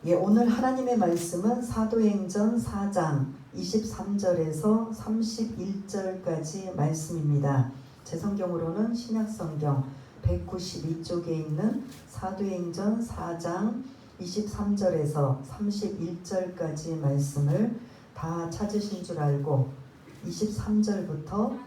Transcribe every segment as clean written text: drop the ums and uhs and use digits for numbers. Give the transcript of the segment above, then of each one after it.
예, 오늘 하나님의 말씀은 사도행전 4장 23절에서 31절까지 말씀입니다. 제 성경으로는 신약성경 192쪽에 있는 사도행전 4장 23절에서 31절까지 말씀을 다 찾으신 줄 알고 23절부터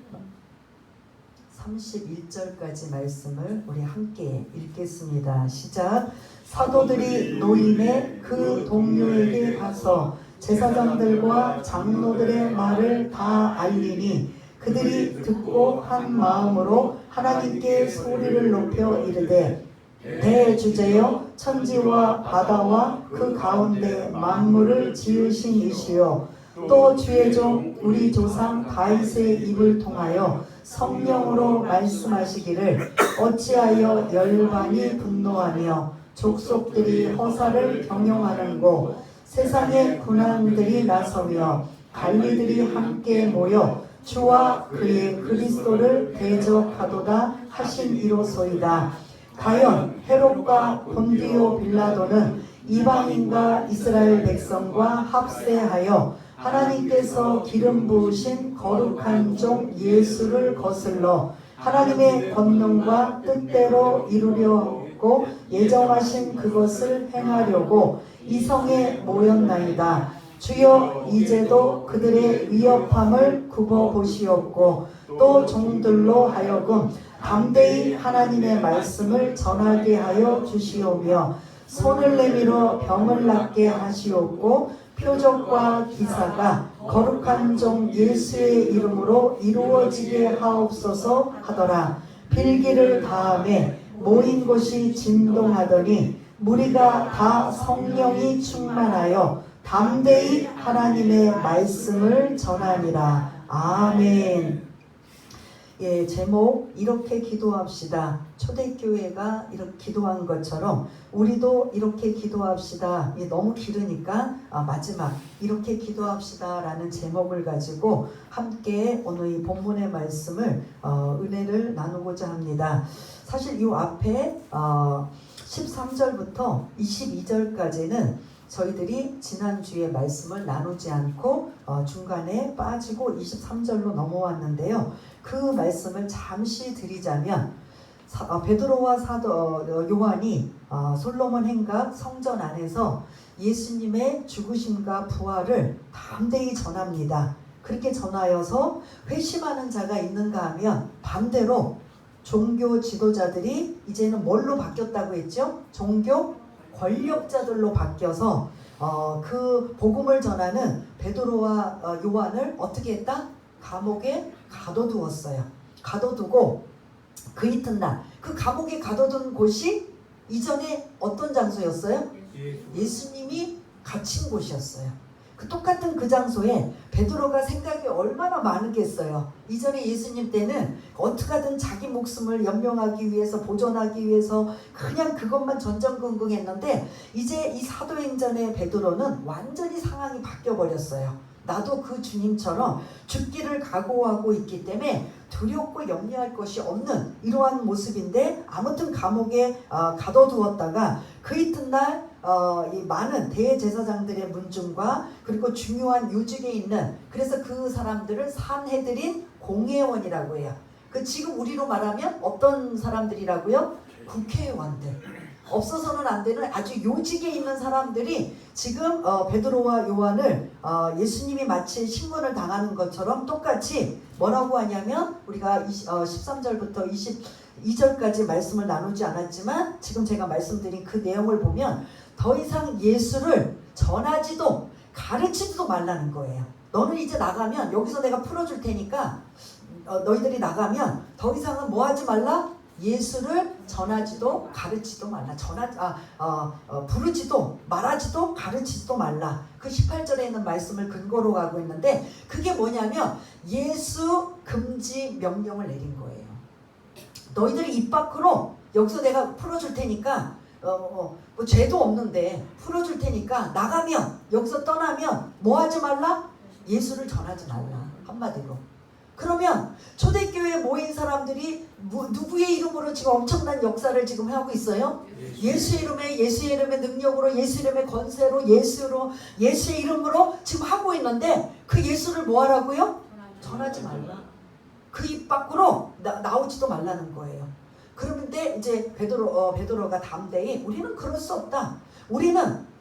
31절까지 말씀을 우리 함께 읽겠습니다. 시작. 사도들이 노임에 그 동료에게 가서 제사장들과 장로들의 말을 다 알리니 그들이 듣고 한 마음으로 하나님께 소리를 높여 이르되 대주제여 천지와 바다와 그 가운데 만물을 지으신 이시여 또 주의 종 우리 조상 다윗의 입을 통하여 성령으로 말씀하시기를 어찌하여 열반이 분노하며 족속들이 허사를 경영하는고 세상의 군왕들이 나서며 관리들이 함께 모여 주와 그의 그리스도를 대적하도다 하신 이로소이다. 가연 헤롯과 본디오 빌라도는 이방인과 이스라엘 백성과 합세하여 하나님께서 기름 부으신 거룩한 종 예수를 거슬러 하나님의 권능과 뜻대로 이루려고 예정하신 그것을 행하려고 이성에 모였나이다. 주여 이제도 그들의 위협함을 굽어보시옵고 또 종들로 하여금 담대히 하나님의 말씀을 전하게 하여 주시오며 손을 내밀어 병을 낫게 하시옵고 표적과 기사가 거룩한 종 예수의 이름으로 이루어지게 하옵소서 하더라. 필기를 다함에 모인 곳이 진동하더니 무리가 다 성령이 충만하여 담대히 하나님의 말씀을 전하니라. 아멘. 예, 제목 이렇게 기도합시다. 초대교회가 이렇게 기도한 것처럼 우리도 이렇게 기도합시다. 예, 너무 길으니까 마지막 이렇게 기도합시다 라는 제목을 가지고 함께 오늘 이 본문의 말씀을 은혜를 나누고자 합니다. 사실 이 앞에 13절부터 22절까지는 저희들이 지난주에 말씀을 나누지 않고 중간에 빠지고 23절로 넘어왔는데요. 그 말씀을 잠시 드리자면 베드로와 사도 요한이 솔로몬 행각 성전 안에서 예수님의 죽으심과 부활을 담대히 전합니다. 그렇게 전하여서 회심하는 자가 있는가 하면 반대로 종교 지도자들이 이제는 뭘로 바뀌었다고 했죠? 종교 권력자들로 바뀌어서 그 복음을 전하는 베드로와 요한을 어떻게 했다? 감옥에 가둬두었어요. 가둬두고 그 이튿날 그 감옥에 가둬둔 곳이 이전에 어떤 장소였어요? 예수님이 갇힌 곳이었어요. 그 똑같은 그 장소에 베드로가 생각이 얼마나 많겠어요. 이전에 예수님 때는 어떻게 하든 자기 목숨을 연명하기 위해서 보존하기 위해서 그냥 그것만 전전긍긍했는데 이제 이 사도행전의 베드로는 완전히 상황이 바뀌어버렸어요. 나도 그 주님처럼 죽기를 각오하고 있기 때문에 두렵고 염려할 것이 없는 이러한 모습인데 아무튼 감옥에 가둬두었다가 그 이튿날 이 많은 대제사장들의 문중과 그리고 중요한 요직에 있는 그래서 그 사람들을 산헤드린 공회원이라고 해요. 그 지금 우리로 말하면 어떤 사람들이라고요? 국회의원들. 없어서는 안 되는 아주 요직에 있는 사람들이 지금 베드로와 요한을 예수님이 마치 신문을 당하는 것처럼 똑같이 뭐라고 하냐면 우리가 13절부터 22절까지 말씀을 나누지 않았지만 지금 제가 말씀드린 그 내용을 보면 더 이상 예수를 전하지도 가르치지도 말라는 거예요. 너는 이제 나가면 여기서 내가 풀어줄 테니까 너희들이 나가면 더 이상은 뭐 하지 말라? 예수를 전하지도 가르치지도 말라. 부르지도 말하지도 가르치지도 말라. 그 18절에 있는 말씀을 근거로 가고 있는데 그게 뭐냐면 예수 금지 명령을 내린 거예요. 너희들이 입 밖으로 여기서 내가 풀어줄 테니까 뭐 죄도 없는데 풀어줄 테니까 나가면 여기서 떠나면 뭐 하지 말라? 예수를 전하지 말라. 한마디로 그러면 초대교회에 모인 사람들이 누구의 이름으로 지금 엄청난 역사를 지금 하고 있어요? 예수 이름의 능력으로, 예수 이름의 권세로, 예수의 이름으로 지금 하고 있는데 그 예수를 뭐 하라고요? 전하지 말라. 그 입 밖으로 나오지도 말라는 거예요. 그런데 이제 베드로가 담대히 우리는 그럴 수 없다. 우리는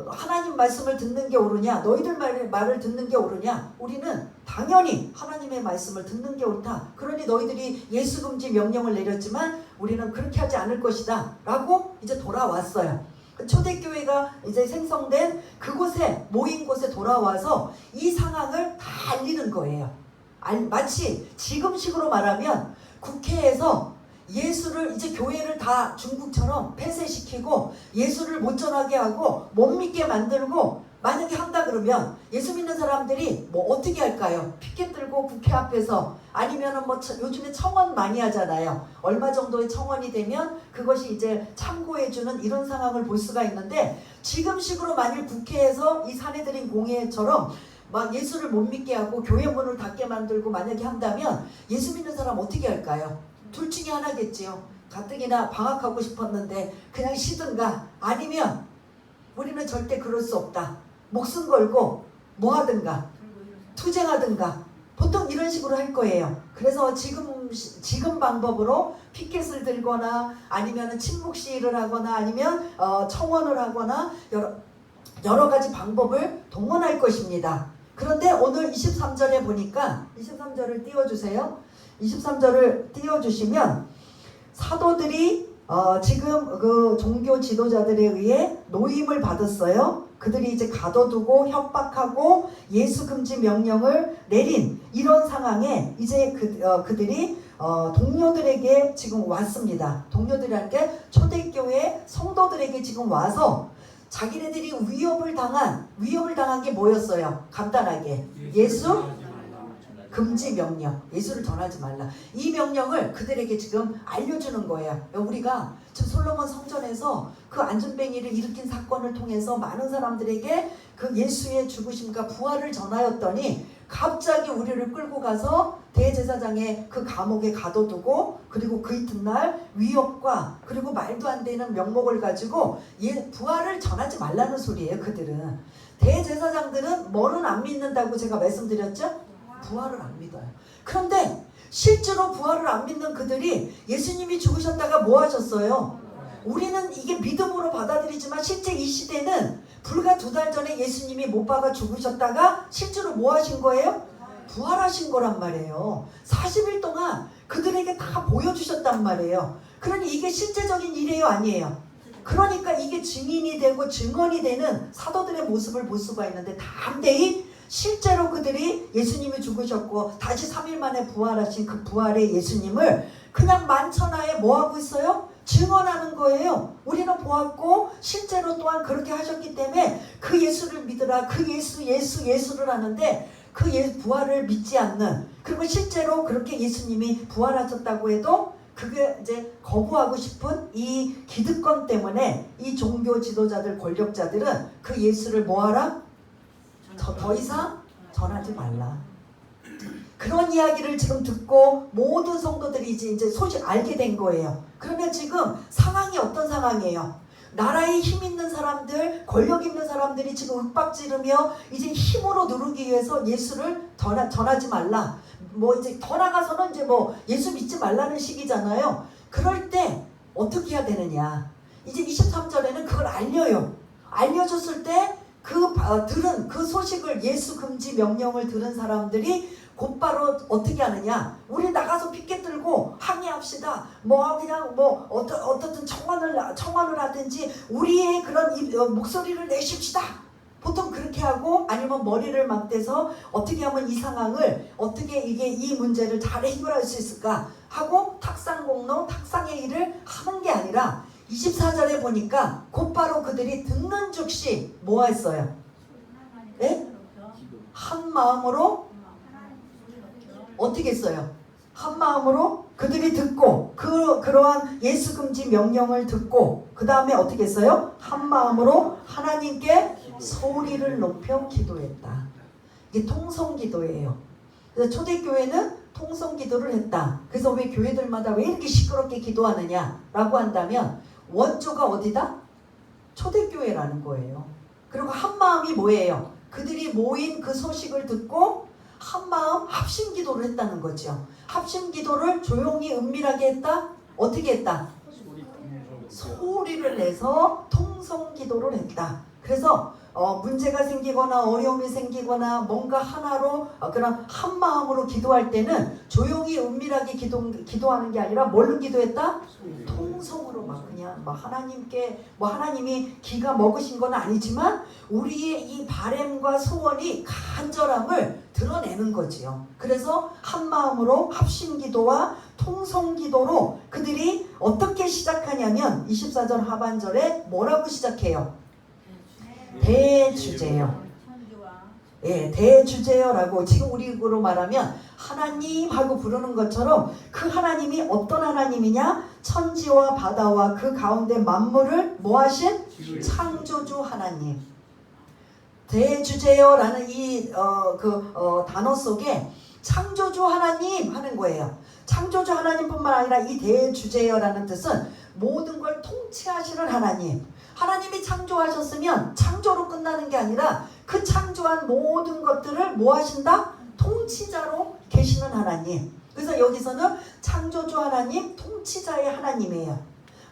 하나님 말씀을 듣는 게 옳으냐, 너희들 말을 듣는 게 옳으냐, 우리는 당연히 하나님의 말씀을 듣는 게 옳다. 그러니 너희들이 예수 금지 명령을 내렸지만 우리는 그렇게 하지 않을 것이다 라고 이제 돌아왔어요. 초대교회가 이제 생성된 그곳에, 모인 곳에 돌아와서 이 상황을 다 알리는 거예요. 마치 지금식으로 말하면 국회에서 예수를, 이제 교회를 다 중국처럼 폐쇄시키고 예수를 못 전하게 하고 못 믿게 만들고 만약에 한다 그러면 예수 믿는 사람들이 뭐 어떻게 할까요? 피켓 들고 국회 앞에서, 아니면은 뭐 요즘에 청원 많이 하잖아요. 얼마 정도의 청원이 되면 그것이 이제 참고해주는 이런 상황을 볼 수가 있는데, 지금식으로 만일 국회에서 이 사내들인 공회처럼 막 예수를 못 믿게 하고 교회 문을 닫게 만들고 만약에 한다면 예수 믿는 사람 어떻게 할까요? 둘 중에 하나겠지요. 가뜩이나 방학하고 싶었는데 그냥 쉬든가, 아니면 우리는 절대 그럴 수 없다, 목숨 걸고 뭐 하든가 투쟁하든가, 보통 이런 식으로 할 거예요. 그래서 지금 방법으로 피켓을 들거나 아니면 침묵 시위를 하거나 아니면 청원을 하거나 여러 가지 방법을 동원할 것입니다. 그런데 오늘 23절에 보니까, 23절을 띄워주세요. 23절을 띄워주시면 사도들이 지금 그 종교 지도자들에 의해 노임을 받았어요. 그들이 이제 가둬두고 협박하고 예수 금지 명령을 내린 이런 상황에 이제 그들이 동료들에게 지금 왔습니다. 동료들이라는 게 초대교회 성도들에게 지금 와서 자기네들이 위협을 당한 게 뭐였어요? 간단하게 예수 금지 명령, 예수를 전하지 말라. 이 명령을 그들에게 지금 알려주는 거예요. 우리가 지금 솔로몬 성전에서 그 안전뱅이를 일으킨 사건을 통해서 많은 사람들에게 그 예수의 죽으심과 부활을 전하였더니 갑자기 우리를 끌고 가서 대제사장의 그 감옥에 가둬두고, 그리고 그 이튿날 위협과 그리고 말도 안 되는 명목을 가지고 부활을 전하지 말라는 소리예요. 그들은, 대제사장들은 뭐는 안 믿는다고 제가 말씀드렸죠? 부활을 안 믿어요. 그런데 실제로 부활을 안 믿는 그들이 예수님이 죽으셨다가 뭐 하셨어요? 우리는 이게 믿음으로 받아들이지만 실제 이 시대는 불과 2달 전에 예수님이 못 박아 죽으셨다가 실제로 뭐 하신 거예요? 부활하신 거란 말이에요. 40일 동안 그들에게 다 보여주셨단 말이에요. 그러니 이게 실제적인 일이에요, 아니에요? 그러니까 이게 증인이 되고 증언이 되는 사도들의 모습을 볼 수가 있는데, 담대히 실제로 그들이 예수님이 죽으셨고 다시 3일 만에 부활하신 그 부활의 예수님을 그냥 만천하에 뭐 하고 있어요? 증언하는 거예요. 우리는 보았고 실제로 또한 그렇게 하셨기 때문에 그 예수를 믿으라, 그 예수를 하는데 그 부활을 믿지 않는, 그리고 실제로 그렇게 예수님이 부활하셨다고 해도 그게 이제 거부하고 싶은 이 기득권 때문에 이 종교 지도자들, 권력자들은 그 예수를 뭐하라? 더 이상 전하지 말라. 그런 이야기를 지금 듣고 모든 성도들이 이제 소식 알게 된 거예요. 그러면 지금 상황이 어떤 상황이에요? 나라에 힘 있는 사람들, 권력 있는 사람들이 지금 윽박지르며 이제 힘으로 누르기 위해서 예수를 전하지 말라. 뭐 이제 더 나가서는 이제 뭐 예수 믿지 말라는 식이잖아요. 그럴 때 어떻게 해야 되느냐? 이제 23절에는 그걸 알려요. 알려줬을 때 들은 그 소식을, 예수 금지 명령을 들은 사람들이 곧바로 어떻게 하느냐? 우리 나가서 피켓 들고 항의합시다. 그냥 어떻든 청원을 하든지 우리의 그런 목소리를 내십시다. 보통 그렇게 하고, 아니면 머리를 맞대서 어떻게 하면 이 상황을, 어떻게 이 문제를 잘 해결할 수 있을까 하고 탁상공로, 탁상의 일을 하는 게 아니라 24절에 보니까 곧바로 그들이 듣는 즉시 뭐 했어요? 네? 한 마음으로 어떻게 했어요? 한 마음으로 그들이 듣고 그러한 예수 금지 명령을 듣고 그 다음에 어떻게 했어요? 한 마음으로 하나님께 소리를 높여 기도했다. 이게 통성기도예요. 그래서 초대교회는 통성 기도를 했다. 그래서 왜 교회들마다 왜 이렇게 시끄럽게 기도하느냐라고 한다면 원조가 어디다? 초대교회라는 거예요. 그리고 한마음이 뭐예요? 그들이 모인 그 소식을 듣고 한마음 합심 기도를 했다는 거죠. 합심 기도를 조용히 은밀하게 했다? 어떻게 했다? 소리를 내서 통성 기도를 했다. 그래서 문제가 생기거나 어려움이 생기거나 뭔가 하나로 그런 한 마음으로 기도할 때는 조용히 은밀하게 기도하는 게 아니라 뭘로 기도했다? 통성으로 막 그냥 하나님께 하나님이 기가 먹으신 건 아니지만 우리의 이 바램과 소원이 간절함을 드러내는 거지요. 그래서 한 마음으로 합심 기도와 통성 기도로 그들이 어떻게 시작하냐면 24절 하반절에 뭐라고 시작해요? 대주제요. 예, 대주제요라고 지금 우리로 말하면 하나님 하고 부르는 것처럼 그 하나님이 어떤 하나님이냐? 천지와 바다와 그 가운데 만물을 뭐 하신? 창조주 하나님. 대주제요라는 이 단어 속에 창조주 하나님 하는 거예요. 창조주 하나님뿐만 아니라 이 대주제요라는 뜻은 모든 걸 통치하시는 하나님. 하나님이 창조하셨으면 창조로 끝나는 게 아니라 그 창조한 모든 것들을 뭐 하신다? 통치자로 계시는 하나님. 그래서 여기서는 창조주 하나님, 통치자의 하나님이에요.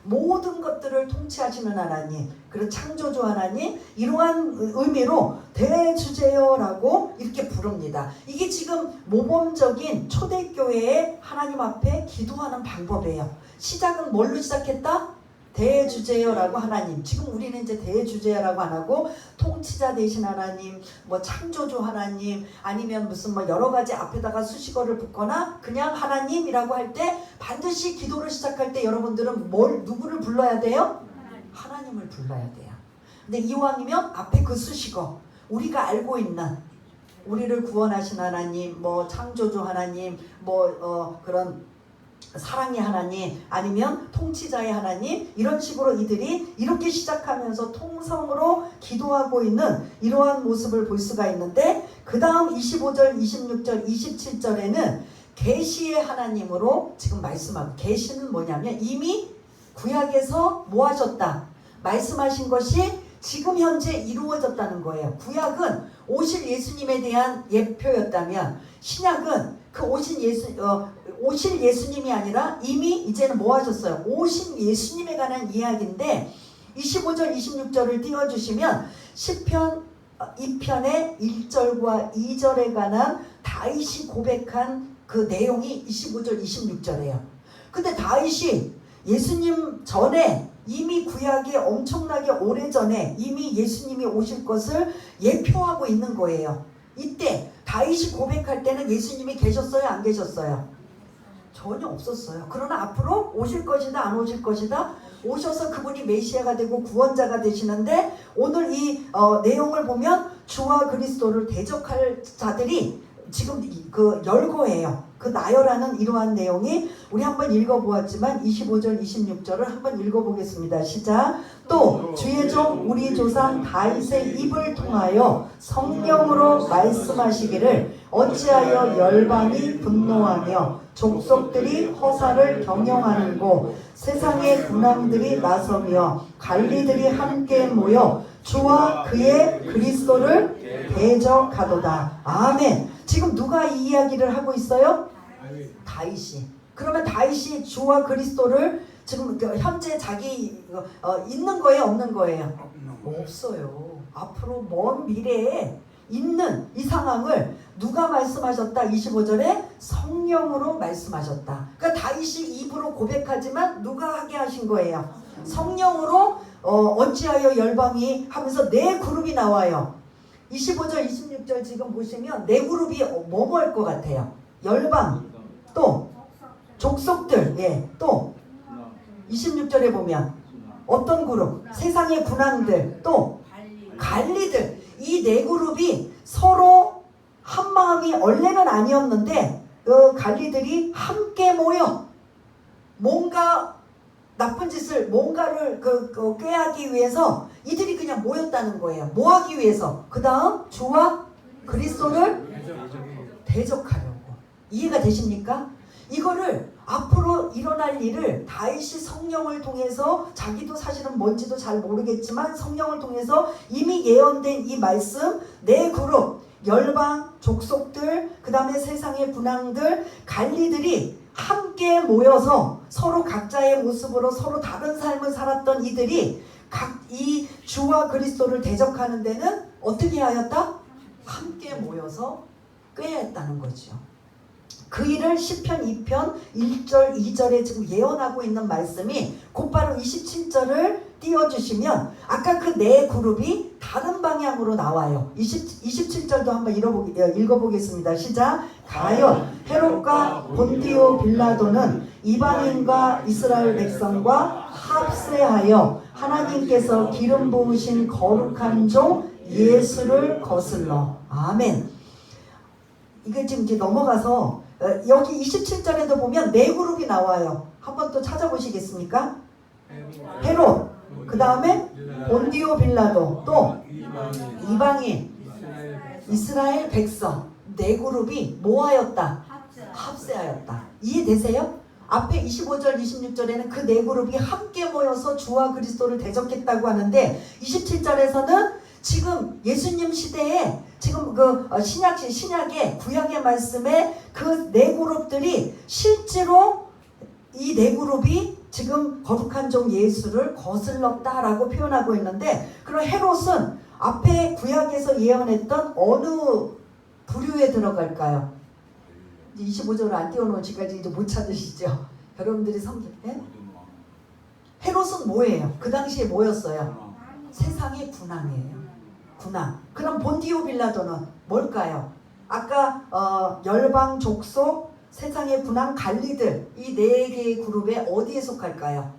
모든 것들을 통치하시는 하나님, 그리고 창조주 하나님, 이러한 의미로 대주제요라고 이렇게 부릅니다. 이게 지금 모범적인 초대교회의 하나님 앞에 기도하는 방법이에요. 시작은 뭘로 시작했다? 대주제요라고 하나님. 지금 우리는 이제 대주제요라고 안 하고 통치자 되신 하나님, 창조주 하나님, 아니면 무슨 여러 가지 앞에다가 수식어를 붙거나 그냥 하나님이라고 할 때 반드시 기도를 시작할 때 여러분들은 누구를 불러야 돼요? 하나님을 불러야 돼요. 근데 이왕이면 앞에 그 수식어, 우리가 알고 있는 우리를 구원하신 하나님, 창조주 하나님, 그런 사랑의 하나님, 아니면 통치자의 하나님, 이런 식으로 이들이 이렇게 시작하면서 통성으로 기도하고 있는 이러한 모습을 볼 수가 있는데, 그 다음 25절, 26절, 27절에는 계시의 하나님으로 지금 말씀하고, 계시는 뭐냐면 이미 구약에서 뭐 하셨다? 말씀하신 것이 지금 현재 이루어졌다는 거예요. 구약은 오실 예수님에 대한 예표였다면 신약은 그 오실 예수님이 아니라 이미 이제는 뭐 하셨어요? 오신 예수님에 관한 이야기인데 25절 26절을 띄워주시면 시편 2편의 1절과 2절에 관한 다윗이 고백한 그 내용이 25절 26절이에요. 근데 다윗이 예수님 전에 이미 구약에 엄청나게 오래전에 이미 예수님이 오실 것을 예표하고 있는 거예요. 이때 다윗이 고백할 때는 예수님이 계셨어요? 안 계셨어요? 전혀 없었어요. 그러나 앞으로 오실 것이다, 안 오실 것이다, 오셔서 그분이 메시아가 되고 구원자가 되시는데, 오늘 이 내용을 보면 주와 그리스도를 대적할 자들이 지금 그 열거예요. 그 나열하는 이러한 내용이 우리 한번 읽어보았지만 25절 26절을 한번 읽어보겠습니다. 시작. 또 주의 종 우리 조상 다윗의 입을 통하여 성령으로 말씀하시기를 어찌하여 열방이 분노하며 족속들이 허사를 경영하는고 세상의 군왕들이 나서며 관리들이 함께 모여 주와 그의 그리스도를 대적하도다. 아멘. 지금 누가 이 이야기를 하고 있어요? 다윗이. 그러면 다윗이 주와 그리스도를 지금 현재 자기 있는 거예요, 없는 거예요? 없어요. 앞으로 먼 미래에 있는 이 상황을 누가 말씀하셨다? 25절에 성령으로 말씀하셨다. 그러니까 다윗이 입으로 고백하지만 누가 하게 하신 거예요? 성령으로 어찌하여 열방이 하면서 네 그룹이 나와요. 25절 26절 지금 보시면 네 그룹이 뭐뭐 할 것 같아요? 열방, 또 족속들, 예, 또 26절에 보면 어떤 그룹? 세상의 군왕들, 또 관리들. 이 네 그룹이 서로 한 마음이 원래는 아니었는데 그 관리들이 함께 모여 뭔가 나쁜 짓을 뭔가를 꾀하기 위해서 이들이 그냥 모였다는 거예요. 뭐 하기 위해서? 그 다음 주와 그리스도를 대적하려고. 이해가 되십니까? 이거를 앞으로 일어날 일을 다윗이 성령을 통해서, 자기도 사실은 뭔지도 잘 모르겠지만 성령을 통해서 이미 예언된 이 말씀, 네 그룹, 열방, 족속들, 그 다음에 세상의 군왕들, 관리들이 함께 모여서 서로 각자의 모습으로 서로 다른 삶을 살았던 이들이 각 이 주와 그리스도를 대적하는 데는 어떻게 하였다? 함께 모여서 꾀했다는 거죠. 그 일을 시편 2편 1절 2절에 지금 예언하고 있는 말씀이 곧바로 27절을 띄워주시면 아까 그 네 그룹이 다른 방향으로 나와요. 27절도 한번 읽어보겠습니다. 시작. 가룟, 헤롯과 본디오 빌라도는 이방인과 이스라엘 백성과 합세하여 하나님께서 기름 부으신 거룩한 종 예수를 거슬러. 아멘. 이게 지금 이제 넘어가서 여기 27절에도 보면 네 그룹이 나와요. 한번 또 찾아보시겠습니까? 헤롯, 그 다음에 본디오 빌라도, 또 이방인, 이스라엘 백성. 네 그룹이 뭐하였다? 합세하였다. 이해되세요? 앞에 25절 26절에는 그 네 그룹이 함께 모여서 주와 그리스도를 대적했다고 하는데 27절에서는 지금 예수님 시대에 지금 그 신약의 구약의 말씀에 그 네 그룹들이 실제로 이 네 그룹이 지금 거룩한 종 예수를 거슬렀다라고 표현하고 있는데, 그럼 헤롯은 앞에 구약에서 예언했던 어느 부류에 들어갈까요? 25절을 안 띄워놓으시까지 이제 못 찾으시죠? 여러분들이 헤롯은 뭐예요? 그 당시에 뭐였어요? 세상의 군왕이에요. 군왕. 그럼 본디오 빌라도는 뭘까요? 아까 열방, 족속, 세상의 군왕, 관리들, 이 네 개의 그룹에 어디에 속할까요?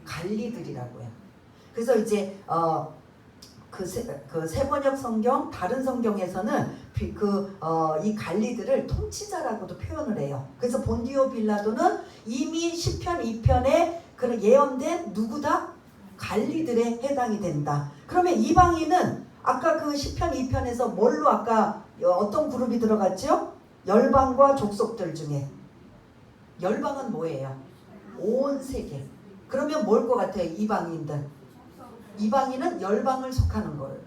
관리들이라고요. 그래서 이제 그 세번역 성경, 다른 성경에서는 이 관리들을 통치자라고도 표현을 해요. 그래서 본디오 빌라도는 이미 시편 2편에 그런 예언된 누구다? 관리들에 해당이 된다. 그러면 이방인은 아까 그 시편 2편에서 뭘로 아까 어떤 그룹이 들어갔죠? 열방과 족속들 중에. 열방은 뭐예요? 온 세계. 그러면 뭘 것 같아요? 이방인들. 이방인은 열방을 속하는 거예요.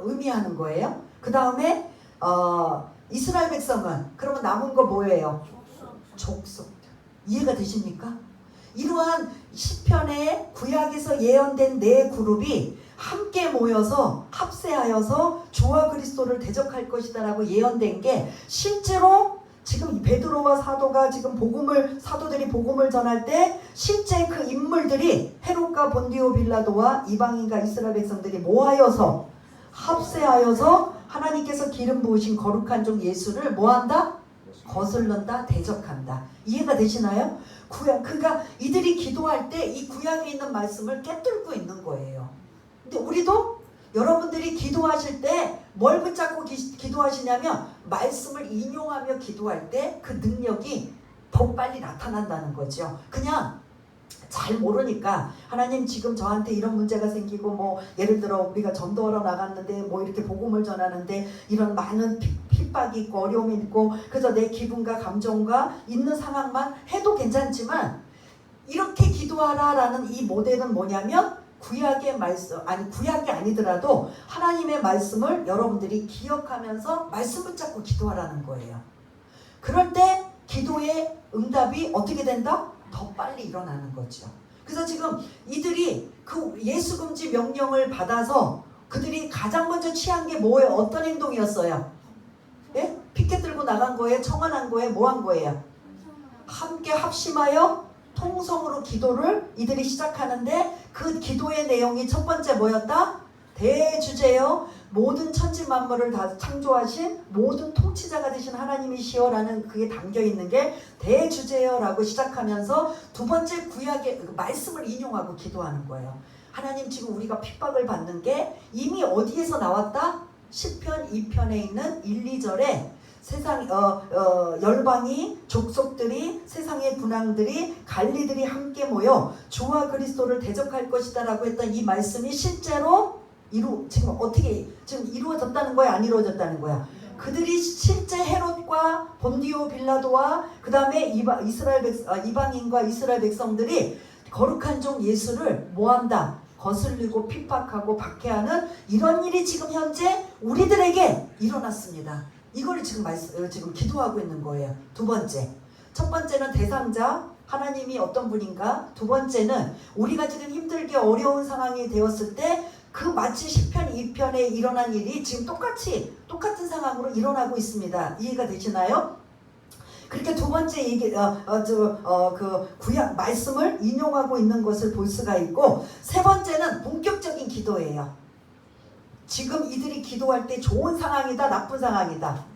의미하는 거예요. 그 다음에 이스라엘 백성은 그러면 남은 거 뭐예요? 족속들. 이해가 되십니까? 이러한 시편의 구약에서 예언된 네 그룹이 함께 모여서 합세하여서 주와 그리스도를 대적할 것이다 라고 예언된 게 실제로 지금 베드로와 사도가 지금 사도들이 복음을 전할 때 실제 그 인물들이 헤롯과 본디오 빌라도와 이방인과 이스라엘 백성들이 모하여서 합세하여서 하나님께서 기름 부으신 거룩한 종 예수를 뭐한다? 거슬른다, 대적한다. 이해가 되시나요? 그러니까 이들이 기도할 때 이 구약에 있는 말씀을 깨뚫고 있는 거예요. 근데 우리도 여러분들이 기도하실 때 뭘 붙잡고 기도하시냐면 말씀을 인용하며 기도할 때 그 능력이 더 빨리 나타난다는 거죠. 그냥 잘 모르니까 하나님 지금 저한테 이런 문제가 생기고 뭐 예를 들어 우리가 전도하러 나갔는데 뭐 이렇게 복음을 전하는데 이런 많은 핍박이 있고 어려움이 있고 그래서 내 기분과 감정과 있는 상황만 해도 괜찮지만 이렇게 기도하라라는 이 모델은 뭐냐면 구약의 말씀, 구약이 아니더라도 하나님의 말씀을 여러분들이 기억하면서 말씀 붙잡고 기도하라는 거예요. 그럴 때 기도의 응답이 어떻게 된다? 더 빨리 일어나는 거죠. 그래서 지금 이들이 그 예수 금지 명령을 받아서 그들이 가장 먼저 취한 게 뭐예요? 어떤 행동이었어요? 예? 피켓 들고 나간 거예요? 청원한 거예요? 뭐 한 거예요? 함께 합심하여 통성으로 기도를 이들이 시작하는데 그 기도의 내용이 첫 번째 뭐였다? 대주제여 모든 천지 만물을 다 창조하신 모든 통치자가 되신 하나님이시여라는 그게 담겨있는 게 대주제여라고 시작하면서 두 번째 구약의 말씀을 인용하고 기도하는 거예요. 하나님 지금 우리가 핍박을 받는 게 이미 어디에서 나왔다? 시편 2편에 있는 1, 2절에 세상 열방이 족속들이 세상의 군왕들이 관리들이 함께 모여 주와 그리스도를 대적할 것이다라고 했던 이 말씀이 실제로 지금 어떻게 지금 이루어졌다는 거야? 안 이루어졌다는 거야? 그들이 실제 헤롯과 본디오 빌라도와 그 다음에 이방인과 이스라엘 백성들이 거룩한 종 예수를 뭐한다? 거슬리고 핍박하고 박해하는 이런 일이 지금 현재 우리들에게 일어났습니다. 이걸 지금 기도하고 있는 거예요. 두 번째, 첫 번째는 대상자 하나님이 어떤 분인가? 두 번째는 우리가 지금 힘들게 어려운 상황이 되었을 때 그 마치 시편 2편에 일어난 일이 지금 똑같은 상황으로 일어나고 있습니다. 이해가 되시나요? 그렇게 두 번째 그 구약 말씀을 인용하고 있는 것을 볼 수가 있고, 세 번째는 본격적인 기도예요. 지금 이들이 기도할 때 좋은 상황이다, 나쁜 상황이다.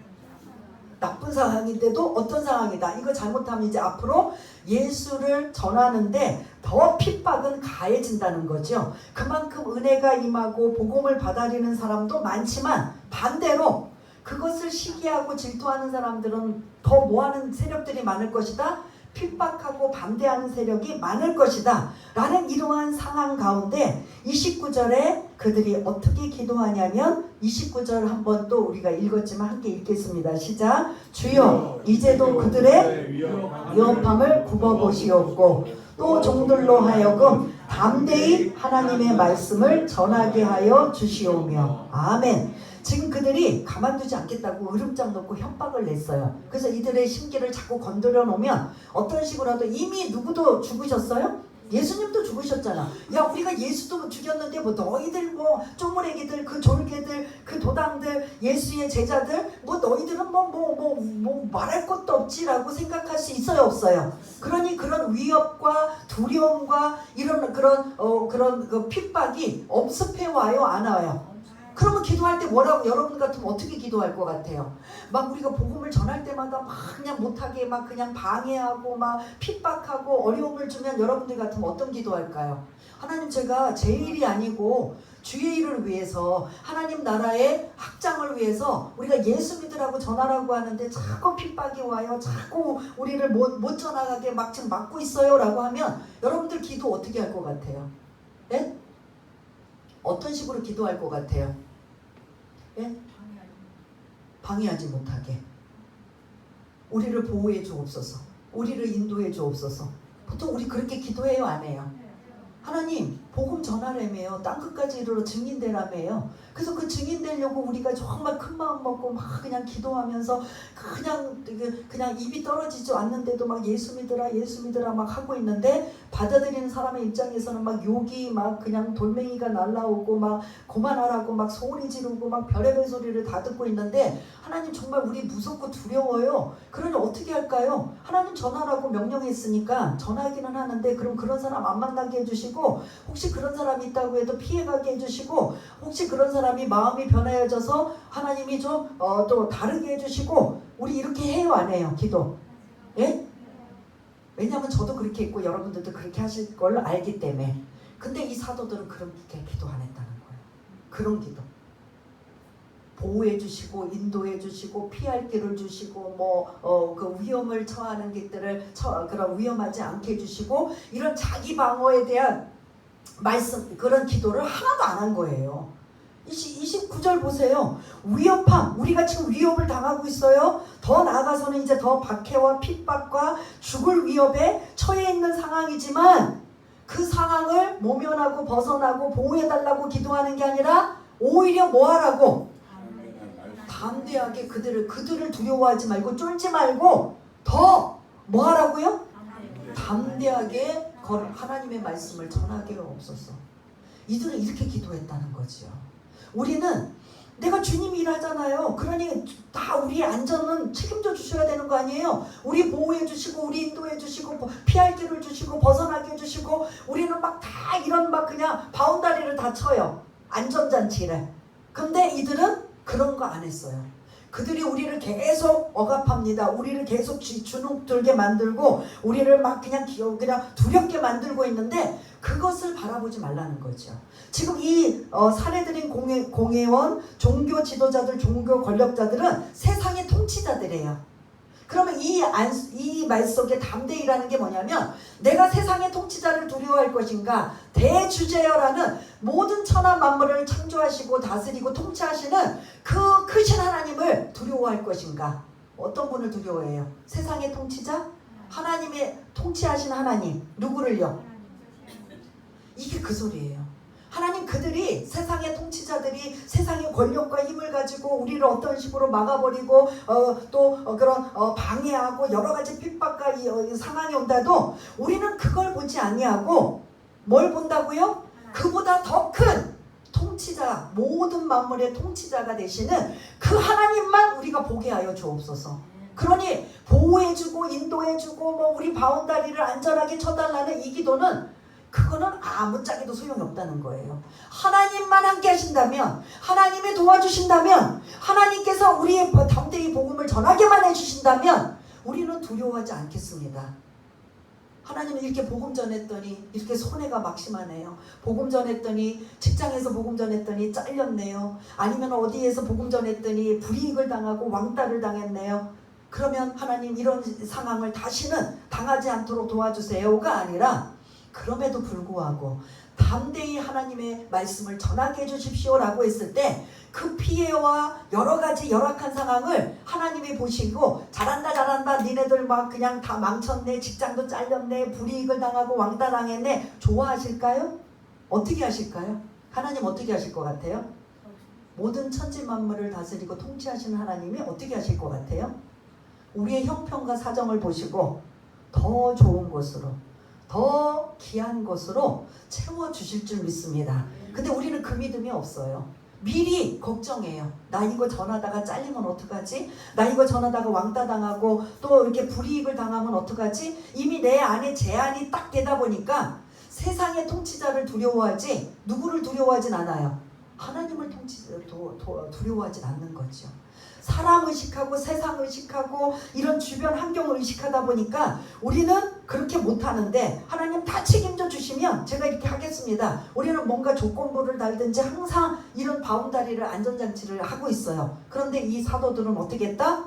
나쁜 상황인데도 어떤 상황이다. 이거 잘못하면 이제 앞으로 예수를 전하는데 더 핍박은 가해진다는 거죠. 그만큼 은혜가 임하고 복음을 받아들이는 사람도 많지만 반대로 그것을 시기하고 질투하는 사람들은 더 뭐하는 세력들이 많을 것이다. 핍박하고 반대하는 세력이 많을 것이다 라는 이러한 상황 가운데 29절에 그들이 어떻게 기도하냐면 29절 한번 또 우리가 읽었지만 함께 읽겠습니다. 시작. 주여 이제도 그들의 위험함을 굽어보시옵고 또 종들로 하여금 담대히 하나님의 말씀을 전하게 하여 주시오며. 아멘. 지금 그들이 가만두지 않겠다고 으름장 놓고 협박을 냈어요. 그래서 이들의 심기를 자꾸 건드려 놓으면 어떤 식으로라도 이미 누구도 죽으셨어요? 예수님도 죽으셨잖아. 야, 우리가 예수도 죽였는데 뭐 너희들 뭐 쪼무레기들 그 졸개들 그 도당들 예수의 제자들 뭐 너희들은 뭐 말할 것도 없지라고 생각할 수 있어요, 없어요? 그러니 그런 위협과 두려움과 이런 그런 그 핍박이 엄습해 와요, 안 와요? 그러면 기도할 때 뭐라고, 여러분 같으면 어떻게 기도할 것 같아요? 막 우리가 복음을 전할 때마다 막 그냥 못하게 막 그냥 방해하고 막 핍박하고 어려움을 주면 여러분들 같으면 어떤 기도할까요? 하나님, 제가 제 일이 아니고 주의 일을 위해서 하나님 나라의 확장을 위해서 우리가 예수 믿으라고 전하라고 하는데 자꾸 핍박이 와요. 자꾸 우리를 못 전하게 막 지금 막고 있어요 라고 하면 여러분들 기도 어떻게 할 것 같아요? 예? 어떤 식으로 기도할 것 같아요? 예? 방해하지 못하게 우리를 보호해 주옵소서, 우리를 인도해 주옵소서. 보통 우리 그렇게 기도해요, 안 해요? 하나님 복음 전하라며요. 땅끝까지 이르러 증인되라며요. 그래서 그 증인되려고 우리가 정말 큰 마음 먹고 막 그냥 기도하면서 그냥 입이 떨어지지 않는데도 막 예수 믿으라 막 하고 있는데 받아들이는 사람의 입장에서는 막 욕이 막 그냥 돌멩이가 날라오고 막 그만하라고 막 소리 지르고 막 별의별 소리를 다 듣고 있는데 하나님 정말 우리 무섭고 두려워요. 그러니 어떻게 할까요? 하나님 전하라고 명령했으니까 전하기는 하는데 그럼 그런 사람 안 만나게 해주시고, 혹시 그런 사람이 있다고 해도 피해가게 해주시고, 혹시 그런 사람이 마음이 변해져서 하나님이 좀 또 다르게 해주시고, 우리 이렇게 해요, 안 해요? 기도. 예? 왜냐하면 저도 그렇게 했고 여러분들도 그렇게 하실 걸 알기 때문에. 근데 이 사도들은 그렇게 기도 안 했다는 거예요. 그런 기도. 보호해 주시고 인도해 주시고 피할 길을 주시고 그 위험을 처하는 것들을 그런 위험하지 않게 해주시고, 이런 자기 방어에 대한 말씀, 그런 기도를 하나도 안 한 거예요. 29절 보세요. 위협함, 우리가 지금 위협을 당하고 있어요. 더 나아가서는 이제 더 박해와 핍박과 죽을 위협에 처해 있는 상황이지만 그 상황을 모면하고 벗어나고 보호해달라고 기도하는 게 아니라 오히려 뭐 하라고? 담대하게 그들을 두려워하지 말고 쫄지 말고 더 뭐 하라고요? 담대하게 하나님의 말씀을 전하게 없어서. 이들은 이렇게 기도했다는 거죠. 우리는 내가 주님이 일하잖아요. 그러니 다 우리의 안전은 책임져 주셔야 되는 거 아니에요? 우리 보호해 주시고 우리 인도해 주시고 피할 길을 주시고 벗어나게 해주시고, 우리는 막 다 이런 막 그냥 바운다리를 다 쳐요. 안전장치를. 근데 이들은 그런 거 안 했어요. 그들이 우리를 계속 억압합니다. 우리를 계속 주눅들게 만들고 우리를 막 그냥 두렵게 만들고 있는데 그것을 바라보지 말라는 거죠. 지금 이 사례들인 공회원, 종교 지도자들, 종교 권력자들은 세상의 통치자들이에요. 그러면 이 말 속에 담대히라는 게 뭐냐면, 내가 세상의 통치자를 두려워할 것인가, 대주제어라는 모든 천하 만물을 창조하시고 다스리고 통치하시는 그 크신 하나님을 두려워할 것인가? 어떤 분을 두려워해요? 세상의 통치자? 하나님의 통치하신 하나님. 누구를요? 이게 그 소리예요. 하나님 그들이 세상의 통치자들이 세상의 권력과 힘을 가지고 우리를 어떤 식으로 막아버리고 그런 방해하고 여러 가지 핍박과 상황이 온다도 우리는 그걸 보지 아니하고 뭘 본다고요? 그보다 더 큰 통치자, 모든 만물의 통치자가 되시는 그 하나님만 우리가 보게 하여 주옵소서. 그러니 보호해주고 인도해주고 뭐 우리 바운다리를 안전하게 쳐달라는 이 기도는 그거는 아무짝에도 소용이 없다는 거예요. 하나님만 함께 하신다면, 하나님이 도와주신다면, 하나님께서 우리의 담대히 복음을 전하게만 해주신다면 우리는 두려워하지 않겠습니다. 하나님은 이렇게 복음 전했더니 이렇게 손해가 막심하네요. 복음 전했더니 직장에서 복음 전했더니 잘렸네요. 아니면 어디에서 복음 전했더니 불이익을 당하고 왕따를 당했네요. 그러면 하나님 이런 상황을 다시는 당하지 않도록 도와주세요가 아니라 그럼에도 불구하고 담대히 하나님의 말씀을 전하게 해주십시오라고 했을 때 그 피해와 여러 가지 열악한 상황을 하나님이 보시고 잘한다 니네들 막 그냥 다 망쳤네, 직장도 잘렸네, 불이익을 당하고 왕따 당했네, 좋아하실까요? 어떻게 하실까요? 하나님 어떻게 하실 것 같아요? 모든 천지 만물을 다스리고 통치하시는 하나님이 어떻게 하실 것 같아요? 우리의 형편과 사정을 보시고 더 좋은 곳으로, 더 귀한 것으로 채워주실 줄 믿습니다. 근데 우리는 그 믿음이 없어요. 미리 걱정해요. 나 이거 전하다가 잘리면 어떡하지? 나 이거 전하다가 왕따 당하고 또 이렇게 불이익을 당하면 어떡하지? 이미 내 안에 제한이 딱 되다 보니까 세상의 통치자를 두려워하지 누구를 두려워하진 않아요. 하나님을 두려워하진 않는 거죠. 사람 의식하고 세상 의식하고 이런 주변 환경을 의식하다 보니까 우리는 그렇게 못하는데 하나님 다 책임져 주시면 제가 이렇게 하겠습니다. 우리는 뭔가 조건부를 달든지 항상 이런 바운다리를 안전장치를 하고 있어요. 그런데 이 사도들은 어떻게 했다?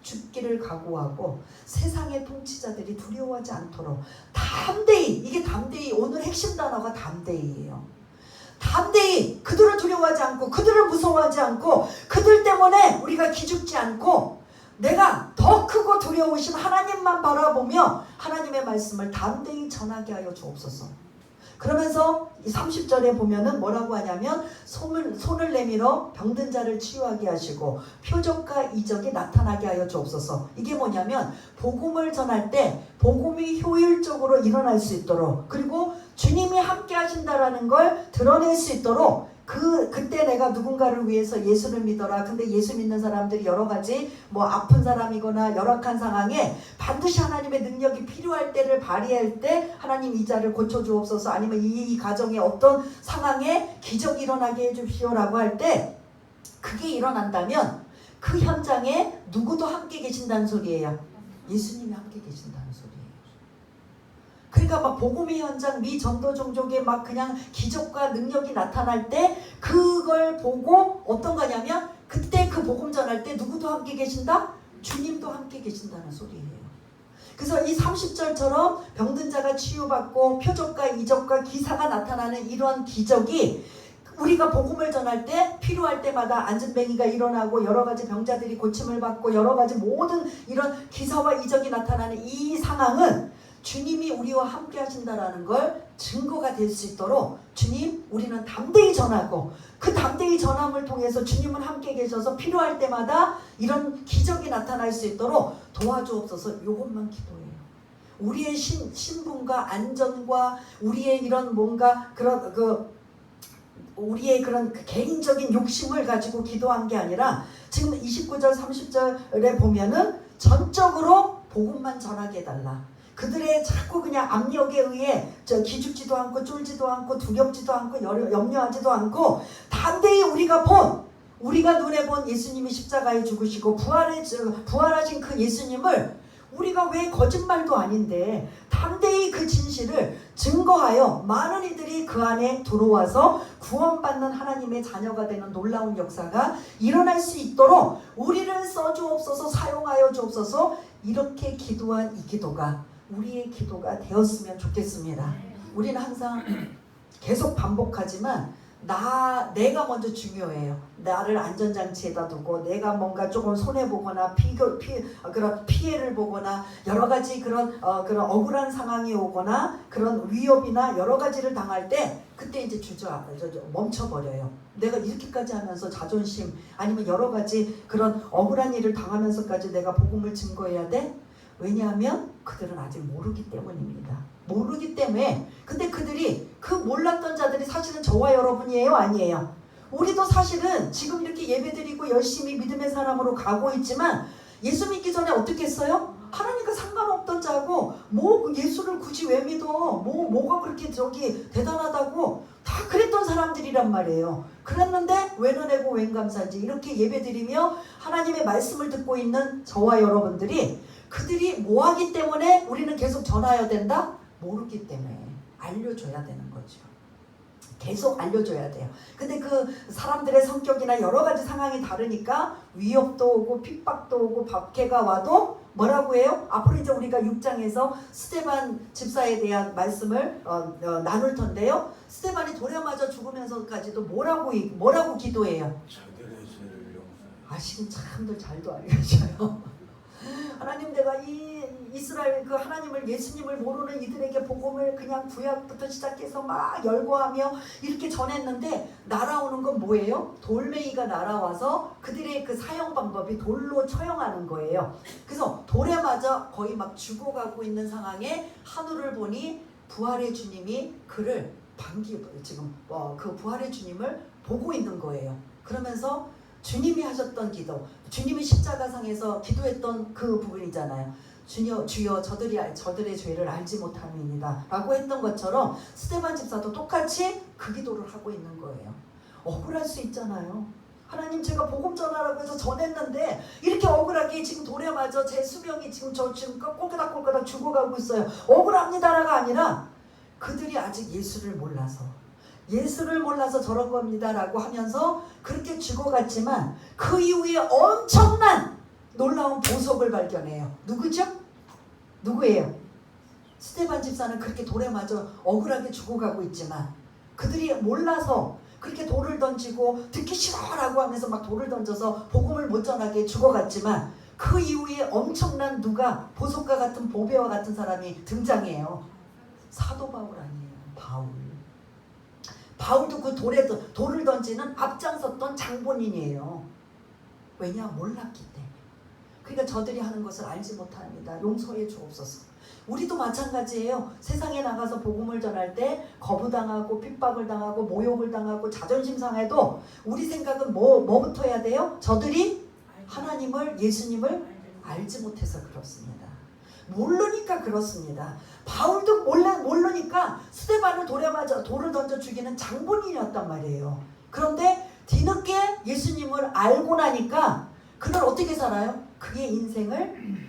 죽기를 각오하고 세상의 통치자들이 두려워하지 않도록 담대히, 이게 담대히, 오늘 핵심 단어가 담대히예요. 담대히 그들을 두려워하지 않고 그들을 무서워하지 않고 그들 때문에 우리가 기죽지 않고 내가 더 크고 두려우신 하나님만 바라보며 하나님의 말씀을 담대히 전하게 하여 주옵소서. 그러면서 이 30절에 보면은 뭐라고 하냐면 손을 내밀어 병든 자를 치유하게 하시고 표적과 이적이 나타나게 하여 주옵소서. 이게 뭐냐면 복음을 전할 때 복음이 효율적으로 일어날 수 있도록, 그리고 주님이 함께 하신다라는 걸 드러낼 수 있도록, 그때 내가 누군가를 위해서 예수를 믿어라. 근데 예수 믿는 사람들이 여러 가지 뭐 아픈 사람이거나 열악한 상황에 반드시 하나님의 능력이 필요할 때를 발휘할 때 하나님 이 자를 고쳐주옵소서, 아니면 이 가정에 어떤 상황에 기적이 일어나게 해주십시오라고 할 때 그게 일어난다면 그 현장에 누구도 함께 계신다는 소리예요. 예수님이 함께 계신다는 소리예요. 그러니까 막 복음의 현장 미 전도 종족에 막 그냥 기적과 능력이 나타날 때 그걸 보고 어떤 거냐면 그때 그 복음 전할 때 누구도 함께 계신다? 주님도 함께 계신다는 소리예요. 그래서 이 30절처럼 병든 자가 치유받고 표적과 이적과 기사가 나타나는 이런 기적이 우리가 복음을 전할 때 필요할 때마다 안진뱅이가 일어나고 여러 가지 병자들이 고침을 받고 여러 가지 모든 이런 기사와 이적이 나타나는 이 상황은 주님이 우리와 함께 하신다라는 걸 증거가 될 수 있도록 주님, 우리는 담대히 전하고 그 담대히 전함을 통해서 주님은 함께 계셔서 필요할 때마다 이런 기적이 나타날 수 있도록 도와주옵소서. 이것만 기도해요. 우리의 신분과 안전과 우리의 이런 뭔가 그런 우리의 그런 개인적인 욕심을 가지고 기도한 게 아니라 지금 29절 30절에 보면은 전적으로 복음만 전하게 해달라. 그들의 자꾸 그냥 압력에 의해 기죽지도 않고 쫄지도 않고 두렵지도 않고 염려하지도 않고 담대히 우리가 눈에 본 예수님이 십자가에 죽으시고 부활하신 그 예수님을 우리가 왜 거짓말도 아닌데 담대히 그 진실을 증거하여 많은 이들이 그 안에 들어와서 구원받는 하나님의 자녀가 되는 놀라운 역사가 일어날 수 있도록 우리를 써주옵소서, 사용하여 주옵소서. 이렇게 기도한 이 기도가 우리의 기도가 되었으면 좋겠습니다. 우리는 항상 계속 반복하지만 내가 먼저 중요해요. 나를 안전장치에다 두고 내가 뭔가 조금 손해보거나 그런 피해를 보거나 여러 가지 그런 억울한 상황이 오거나 그런 위협이나 여러 가지를 당할 때 그때 이제 멈춰버려요. 내가 이렇게까지 하면서 자존심 아니면 여러 가지 그런 억울한 일을 당하면서까지 내가 복음을 증거해야 돼? 왜냐하면 그들은 아직 모르기 때문입니다. 모르기 때문에. 근데 그들이 그 몰랐던 자들이 사실은 저와 여러분이에요? 아니에요? 우리도 사실은 지금 이렇게 예배드리고 열심히 믿음의 사람으로 가고 있지만 예수 믿기 전에 어떻게 했어요? 하나님과 상관없던 자고 뭐 예수를 굳이 왜 믿어? 뭐가 그렇게 대단하다고 다 그랬던 사람들이란 말이에요. 그랬는데 웬 은혜고 웬 감사인지 이렇게 예배드리며 하나님의 말씀을 듣고 있는 저와 여러분들이 그들이 뭐하기 때문에 우리는 계속 전하여야 된다? 모르기 때문에 알려줘야 되는 거죠. 계속 알려줘야 돼요. 근데 그 사람들의 성격이나 여러 가지 상황이 다르니까 위협도 오고 핍박도 오고 박해가 와도 뭐라고 해요? 앞으로 이제 우리가 6장에서 스데반 집사에 대한 말씀을 나눌 텐데요. 스데반이 돌에 맞아 죽으면서까지도 뭐라고 기도해요? 아시는 참들 잘도 알려줘요. 하나님, 내가 이 이스라엘 그 하나님을 예수님을 모르는 이들에게 복음을 그냥 구약부터 시작해서 막 열거하며 이렇게 전했는데 날아오는 건 뭐예요? 돌멩이가 날아와서 그들의 그 사형 방법이 돌로 처형하는 거예요. 그래서 돌에 맞아 거의 막 죽어가고 있는 상황에 하늘을 보니 부활의 주님이 그를 지금 그 부활의 주님을 보고 있는 거예요. 그러면서 주님이 하셨던 기도, 주님이 십자가상에서 기도했던 그 부분이잖아요. 주여 저들의 죄를 알지 못함이니이다 라고 했던 것처럼 스데반 집사도 똑같이 그 기도를 하고 있는 거예요. 억울할 수 있잖아요. 하나님, 제가 복음 전하라고 해서 전했는데 이렇게 억울하게 지금 돌에 맞아 제 수명이 지금 꼴까닥 죽어가고 있어요. 억울합니다라가 아니라 그들이 아직 예수를 몰라서 저런 겁니다 라고 하면서 그렇게 죽어갔지만 그 이후에 엄청난 놀라운 보석을 발견해요. 누구예요? 스데반 집사는 그렇게 돌에 맞아 억울하게 죽어가고 있지만 그들이 몰라서 그렇게 돌을 던지고 듣기 싫어라고 하면서 막 돌을 던져서 복음을 못 전하게 죽어갔지만 그 이후에 엄청난 보석과 같은 보배와 같은 사람이 등장해요. 사도 바울 아니에요. 바울도 그 돌을 던지는 앞장섰던 장본인이에요. 왜냐? 몰랐기 때문에. 그러니까 저들이 하는 것을 알지 못합니다. 용서해 주옵소서. 우리도 마찬가지예요. 세상에 나가서 복음을 전할 때 거부당하고 핍박을 당하고 모욕을 당하고 자존심 상해도 우리 생각은 뭐부터 해야 돼요? 저들이 하나님을, 예수님을 알지 못해서 그렇습니다. 모르니까 그렇습니다. 바울도 모르니까 스데반을 돌에 맞아 돌을 던져 죽이는 장본인이었단 말이에요. 그런데 뒤늦게 예수님을 알고 나니까 그는 어떻게 살아요? 그의 인생을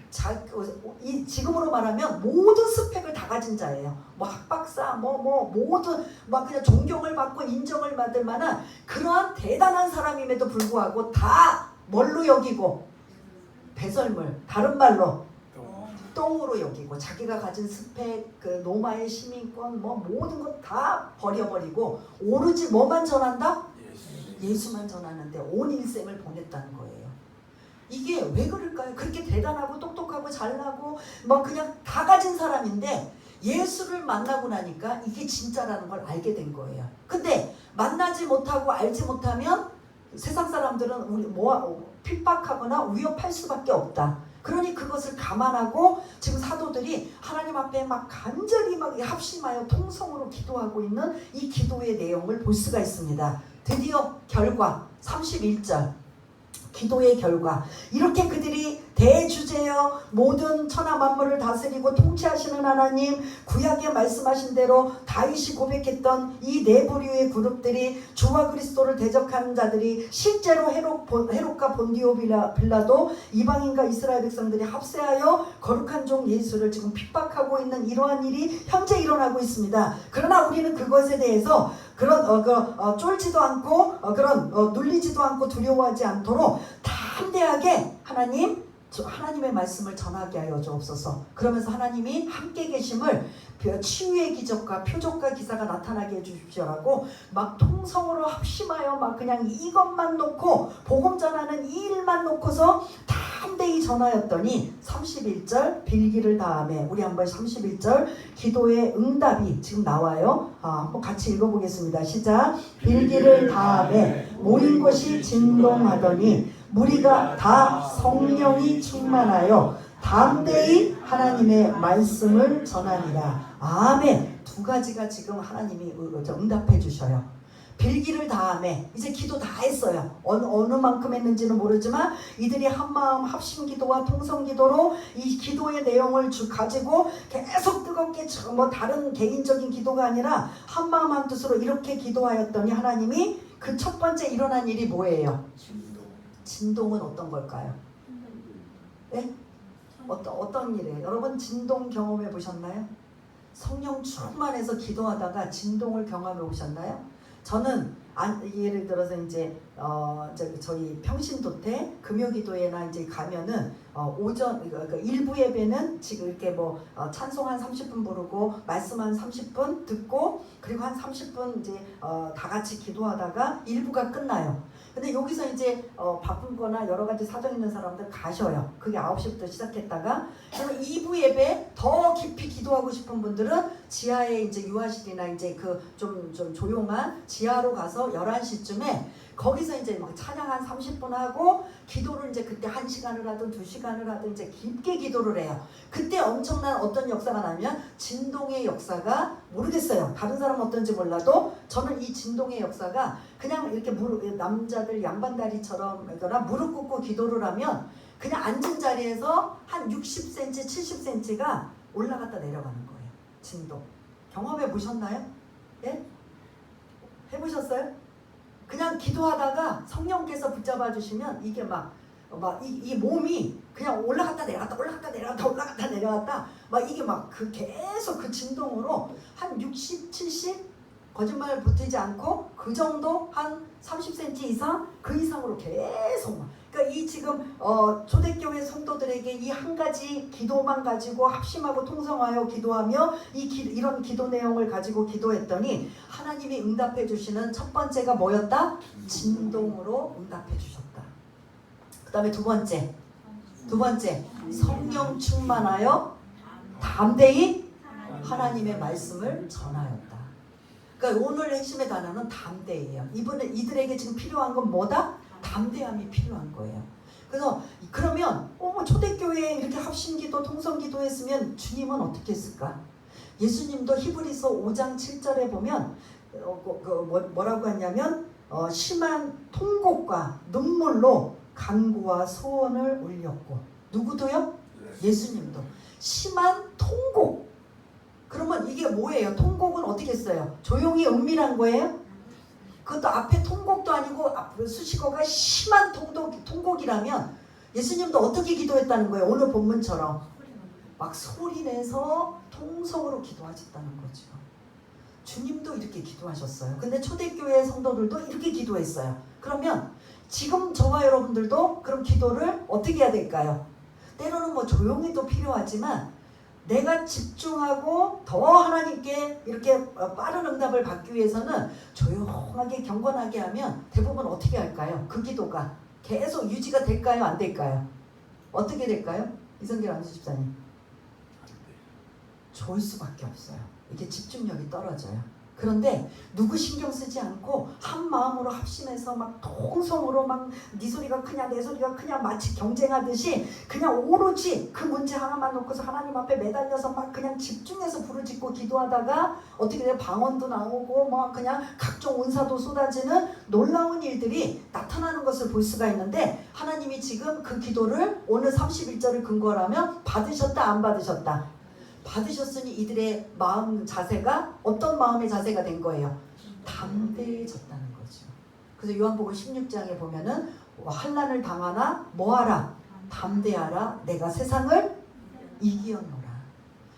지금으로 말하면 모든 스펙을 다 가진 자예요. 뭐 학박사, 모든 막 그냥 존경을 받고 인정을 받을 만한 그러한 대단한 사람임에도 불구하고 다 뭘로 여기고 배설물, 다른 말로 똥으로 여기고 자기가 가진 스펙, 그 로마의 시민권, 모든 것 다 버려버리고 오로지 뭐만 전한다? 예수만 전하는데 온 일생을 보냈다는 거예요. 이게 왜 그럴까요? 그렇게 대단하고 똑똑하고 잘나고 그냥 다 가진 사람인데 예수를 만나고 나니까 이게 진짜라는 걸 알게 된 거예요. 근데 만나지 못하고 알지 못하면 세상 사람들은 우리 핍박하거나 위협할 수밖에 없다. 그러니 그것을 감안하고 지금 사도들이 하나님 앞에 막 간절히 합심하여 통성으로 기도하고 있는 이 기도의 내용을 볼 수가 있습니다. 드디어 결과 31절 기도의 결과, 이렇게 그들이 대주제여 모든 천하 만물을 다스리고 통치하시는 하나님, 구약에 말씀하신 대로 다윗이 고백했던 이 네 부류의 그룹들이 주와 그리스도를 대적하는 자들이 실제로 헤롯과 본디오 빌라도 이방인과 이스라엘 백성들이 합세하여 거룩한 종 예수를 지금 핍박하고 있는 이러한 일이 현재 일어나고 있습니다. 그러나 우리는 그것에 대해서 쫄지도 않고 눌리지도 않고 두려워하지 않도록 담대하게 하나님 하나님의 말씀을 전하게 하여 주옵소서. 그러면서 하나님이 함께 계심을 치유의 기적과 표적과 기사가 나타나게 해주십시오라고 막 통성으로 합심하여 막 그냥 이것만 놓고 복음 전하는 이 일만 놓고서 담대히 전하였더니 31절 빌기를 다하매, 우리 한번 31절 기도의 응답이 지금 나와요. 한번 같이 읽어보겠습니다. 시작. 빌기를 다하매 모인 곳이 진동하더니 무리가 다 성령이 충만하여 담대히 하나님의 말씀을 전하니라. 아멘. 두 가지가 지금 하나님이 응답해 주셔요. 빌기를 다하매, 이제 기도 다 했어요. 어느 만큼 했는지는 모르지만 이들이 한마음 합심 기도와 통성 기도로 이 기도의 내용을 가지고 계속 뜨겁게 뭐 다른 개인적인 기도가 아니라 한마음 한뜻으로 이렇게 기도하였더니 하나님이 그 첫 번째 일어난 일이 뭐예요? 진동은 어떤 걸까요? 네? 어떤 일이에요? 여러분 진동 경험해 보셨나요? 성령 충만해서 기도하다가 진동을 경험해 보셨나요? 저는 예를 들어서 이제 저희 평신도태 금요기도회나 이제 가면은 오전 그러니까 일부 예배는 지금 이렇게 뭐 찬송 한 30분 부르고 말씀 한 30분 듣고 그리고 한 30분 이제 다 같이 기도하다가 일부가 끝나요. 근데 여기서 이제 바쁜 거나 여러 가지 사정 있는 사람들 가셔요. 그게 9시부터 시작했다가 그러면 2부 예배 더 깊이 기도하고 싶은 분들은 지하에 이제 유아실이나 이제 그 좀 조용한 지하로 가서 11시쯤에 거기서 이제 막 찬양 한 30분 하고 기도를 이제 그때 1시간을 하든 2시간을 하든 이제 깊게 기도를 해요. 그때 엄청난 어떤 역사가 나면 진동의 역사가 모르겠어요. 다른 사람은 어떤지 몰라도 저는 이 진동의 역사가 그냥 이렇게 남자들 양반다리처럼 그러나 무릎 꿇고 기도를 하면 그냥 앉은 자리에서 한 60cm, 70cm가 올라갔다 내려가는 거예요. 진동. 경험해 보셨나요? 예? 해보셨어요? 그냥 기도하다가 성령께서 붙잡아 주시면 이게 이 몸이 그냥 올라갔다 내려갔다 올라갔다 내려갔다 올라갔다 내려갔다 막 이게 막 그 계속 그 진동으로 한 60, 70 거짓말 보태지 않고 그 정도 한 30cm 이상 그 이상으로 계속 막 그러니까 이 지금 초대교회 성도들에게 이 한 가지 기도만 가지고 합심하고 통성하여 기도하며 이런 기도 내용을 가지고 기도했더니 하나님이 응답해 주시는 첫 번째가 뭐였다? 진동으로 응답해 주셨다. 그 다음에 두 번째 성령 충만하여 담대히 하나님의 말씀을 전하였다. 그러니까 오늘 핵심의 단어는 담대예요. 이들에게 지금 필요한 건 뭐다? 담대함이 필요한 거예요. 그래서 그러면 초대교회에 이렇게 합심기도 통성기도 했으면 주님은 어떻게 했을까? 예수님도 히브리서 5장 7절에 보면 뭐라고 했냐면 심한 통곡과 눈물로 간구와 소원을 올렸고 누구도요? 예수님도 심한 통곡. 그러면 이게 뭐예요? 통곡은 어떻게 했어요? 조용히 은밀한 거예요? 그것도 앞에 통곡도 아니고 수식어가 심한 통곡이라면 예수님도 어떻게 기도했다는 거예요? 오늘 본문처럼 막 소리내서 통성으로 기도하셨다는 거죠. 주님도 이렇게 기도하셨어요. 근데 초대교회 성도들도 이렇게 기도했어요. 그러면 지금 저와 여러분들도 그럼 기도를 어떻게 해야 될까요? 때로는 뭐 조용히도 필요하지만 내가 집중하고 더 하나님께 이렇게 빠른 응답을 받기 위해서는 조용하게 경건하게 하면 대부분 어떻게 할까요? 그 기도가 계속 유지가 될까요? 안 될까요? 어떻게 될까요? 이성길 안수집사님. 좋을 수밖에 없어요. 이게 집중력이 떨어져요. 그런데 누구 신경 쓰지 않고 한 마음으로 합심해서 막 통성으로 막 네 소리가 크냐 내 소리가 크냐 마치 경쟁하듯이 그냥 오로지 그 문제 하나만 놓고서 하나님 앞에 매달려서 막 그냥 집중해서 부르짖고 기도하다가 어떻게 돼요? 방언도 나오고 막 그냥 각종 은사도 쏟아지는 놀라운 일들이 나타나는 것을 볼 수가 있는데 하나님이 지금 그 기도를 오늘 31절을 근거로 하면 받으셨다 안 받으셨다? 받으셨으니 이들의 마음 자세가 어떤 마음의 자세가 된 거예요? 담대해졌다는 거죠. 그래서 요한복음 16장에 보면은 환난을 당하나 뭐하라? 담대하라. 내가 세상을 이기었노라.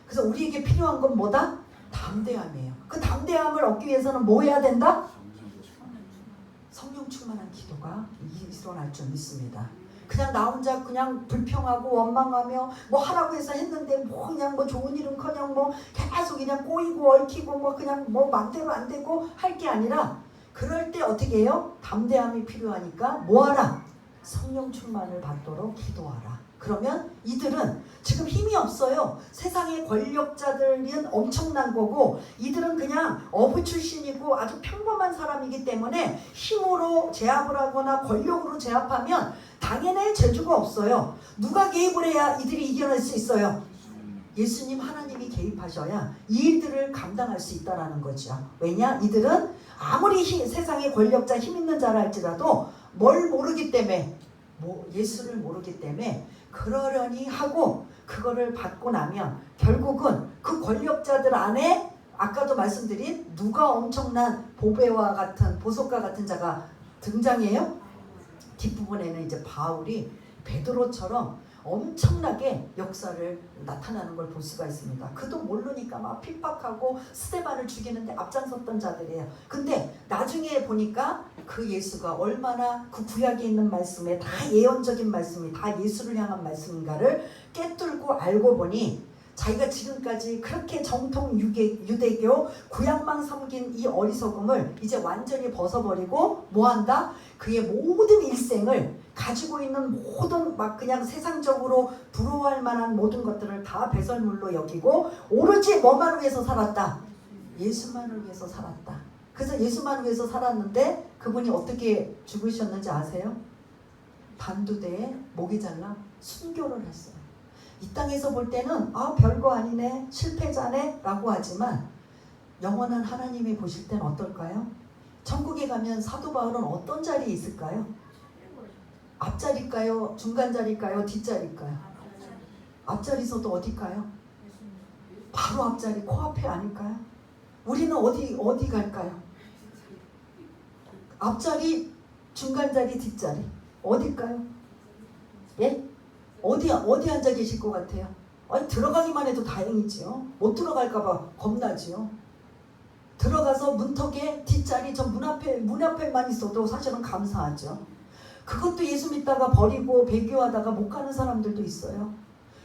그래서 우리에게 필요한 건 뭐다? 담대함이에요. 그 담대함을 얻기 위해서는 뭐 해야 된다? 성령 충만한 기도가 일어날 줄 믿습니다. 그냥 나 혼자 그냥 불평하고 원망하며 뭐 하라고 해서 했는데 뭐 그냥 뭐 좋은 일은커녕 뭐 계속 그냥 꼬이고 얽히고 뭐 그냥 뭐 맘대로 안 되고 할 게 아니라, 그럴 때 어떻게 해요? 담대함이 필요하니까 뭐하라? 성령 충만을 받도록 기도하라. 그러면 이들은 지금 힘이 없어요. 세상의 권력자들은 엄청난 거고, 이들은 그냥 어부 출신이고 아주 평범한 사람이기 때문에 힘으로 제압을 하거나 권력으로 제압하면 당연히 재주가 없어요. 누가 개입을 해야 이들이 이겨낼 수 있어요? 예수님 하나님이 개입하셔야 이 일들을 감당할 수 있다는 거죠. 왜냐? 이들은 아무리 세상의 권력자 힘 있는 자라 할지라도 뭘 모르기 때문에, 예수를 모르기 때문에 그러려니 하고 그거를 받고 나면 결국은 그 권력자들 안에 아까도 말씀드린 누가 엄청난 보배와 같은 보석과 같은 자가 등장해요? 뒷부분에는 이제 바울이 베드로처럼 엄청나게 역사를 나타나는 걸 볼 수가 있습니다. 그도 모르니까 막 핍박하고 스데반을 죽이는데 앞장섰던 자들이에요. 근데 나중에 보니까 그 예수가 얼마나 그 구약에 있는 말씀에 다 예언적인 말씀이 다 예수를 향한 말씀인가를 깨뚫고 알고 보니, 자기가 지금까지 그렇게 정통 유대교 구약만 섬긴 이 어리석음을 이제 완전히 벗어버리고 뭐한다? 그의 모든 일생을 가지고 있는 모든 막 그냥 세상적으로 부러워할 만한 모든 것들을 다 배설물로 여기고 오로지 뭐만 위해서 살았다? 예수만을 위해서 살았다. 그래서 예수만을 위해서 살았는데 그분이 어떻게 죽으셨는지 아세요? 단두대에 목이 잘라 순교를 했어요. 이 땅에서 볼 때는 별거 아니네, 실패자네 라고 하지만 영원한 하나님이 보실 때는 어떨까요? 천국에 가면 사도 바울은 어떤 자리에 있을까요? 앞자리일까요? 중간자리일까요? 뒷자리일까요? 앞자리에서도 어딜까요? 바로 앞자리, 코앞에 아닐까요? 우리는 어디 갈까요? 앞자리, 중간자리, 뒷자리 어딜까요? 예? 어디 앉아 계실 것 같아요? 아니, 들어가기만 해도 다행이지요. 못 들어갈까봐 겁나지요. 들어가서 문턱에 뒷자리 저 문 앞에만 있어도 사실은 감사하죠. 그것도 예수 믿다가 버리고 배교하다가 못 가는 사람들도 있어요.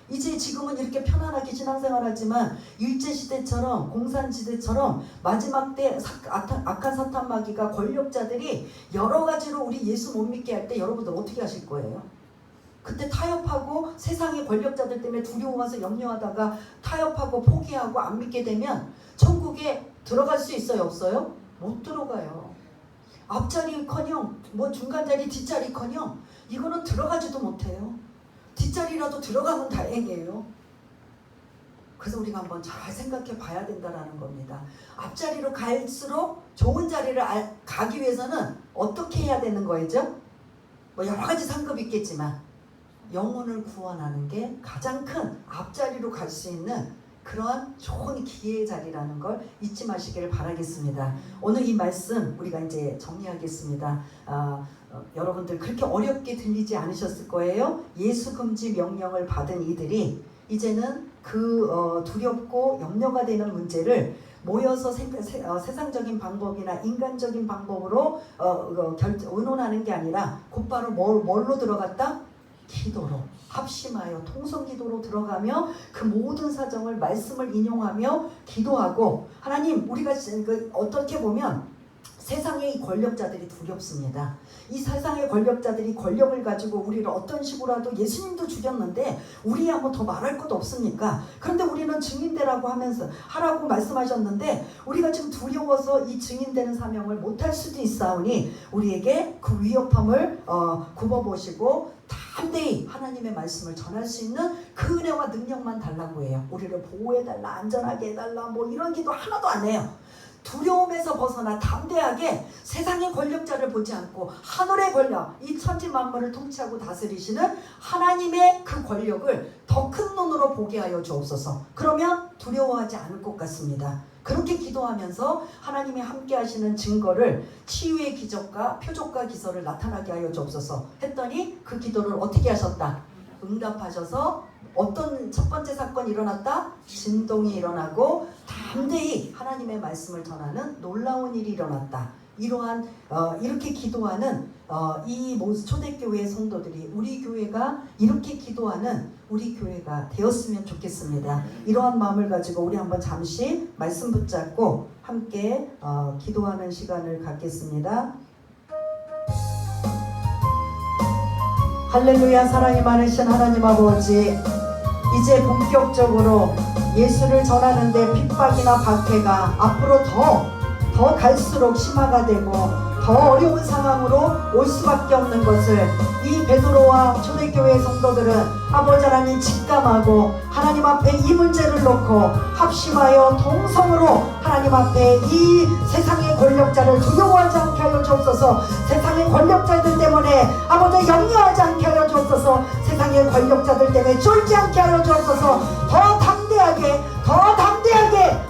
이제 지금은 이렇게 편안하게 신앙생활하지만 일제시대처럼 공산시대처럼 마지막 때 악한 사탄 마귀가 권력자들이 여러 가지로 우리 예수 못 믿게 할 때 여러분들 어떻게 하실 거예요? 그때 타협하고 세상의 권력자들 때문에 두려워서 염려하다가 타협하고 포기하고 안 믿게 되면 천국에 들어갈 수 있어요? 없어요? 못 들어가요. 앞자리커녕 뭐 중간자리 뒷자리커녕 이거는 들어가지도 못해요. 뒷자리라도 들어가면 다행이에요. 그래서 우리가 한번 잘 생각해 봐야 된다는 겁니다. 앞자리로 갈수록 좋은 자리를 가기 위해서는 어떻게 해야 되는 거죠? 뭐 여러 가지 상급이 있겠지만 영혼을 구원하는 게 가장 큰 앞자리로 갈 수 있는 그러한 좋은 기회의 자리라는 걸 잊지 마시기를 바라겠습니다. 오늘 이 말씀 우리가 이제 정리하겠습니다. 여러분들 그렇게 어렵게 들리지 않으셨을 거예요. 예수 금지 명령을 받은 이들이 이제는 그 두렵고 염려가 되는 문제를 모여서 세상적인 방법이나 인간적인 방법으로 의논하는 게 아니라 곧바로 뭘로 들어갔다? 기도로 합심하여 통성기도로 들어가며 그 모든 사정을 말씀을 인용하며 기도하고, 하나님 우리가 어떻게 보면 세상의 권력자들이 두렵습니다. 이 세상의 권력자들이 권력을 가지고 우리를 어떤 식으로라도 예수님도 죽였는데 우리야 뭐 더 말할 것도 없습니까? 그런데 우리는 증인되라고 하면서 하라고 말씀하셨는데 우리가 지금 두려워서 이 증인되는 사명을 못할 수도 있사오니 우리에게 그 위협함을 굽어보시고 담대히 하나님의 말씀을 전할 수 있는 그 은혜와 능력만 달라고 해요. 우리를 보호해달라, 안전하게 해달라, 뭐 이런 기도 하나도 안 해요. 두려움에서 벗어나 담대하게 세상의 권력자를 보지 않고 하늘의 권력, 이 천지 만물을 통치하고 다스리시는 하나님의 그 권력을 더 큰 눈으로 보게 하여 주옵소서. 그러면 두려워하지 않을 것 같습니다. 그렇게 기도하면서 하나님이 함께 하시는 증거를 치유의 기적과 표적과 기설을 나타나게 하여 주옵소서 했더니 그 기도를 어떻게 하셨다? 응답하셔서 어떤 첫 번째 사건이 일어났다? 진동이 일어나고 담대히 하나님의 말씀을 전하는 놀라운 일이 일어났다. 이러한 이렇게 기도하는 이 초대교회 성도들이 우리 교회가 이렇게 기도하는 우리 교회가 되었으면 좋겠습니다. 이러한 마음을 가지고 우리 한번 잠시 말씀 붙잡고 함께 기도하는 시간을 갖겠습니다. 할렐루야. 사랑이 많으신 하나님 아버지, 이제 본격적으로 예수를 전하는데 핍박이나 박해가 앞으로 더 갈수록 심화가 되고 더 어려운 상황으로 올 수밖에 없는 것을 이 베드로와 초대교회 성도들은 아버지 하나님 직감하고 하나님 앞에 이 문제를 놓고 합심하여 동성으로 하나님 앞에 이 세상의 권력자를 두려워하지 않게 하여 주옵소서. 세상의 권력자들 때문에 아버지 염려하지 않게 하여 주옵소서. 세상의 권력자들 때문에 쫄지 않게 하여 주옵소서. 더 담대하게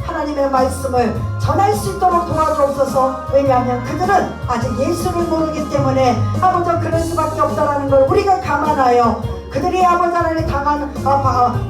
하나님의 말씀을 전할 수 있도록 도와주옵소서. 왜냐하면 그들은 아직 예수를 모르기 때문에 아버지 그럴 수밖에 없다라는 걸 우리가 감안하여 그들이 아버지 하나님 당한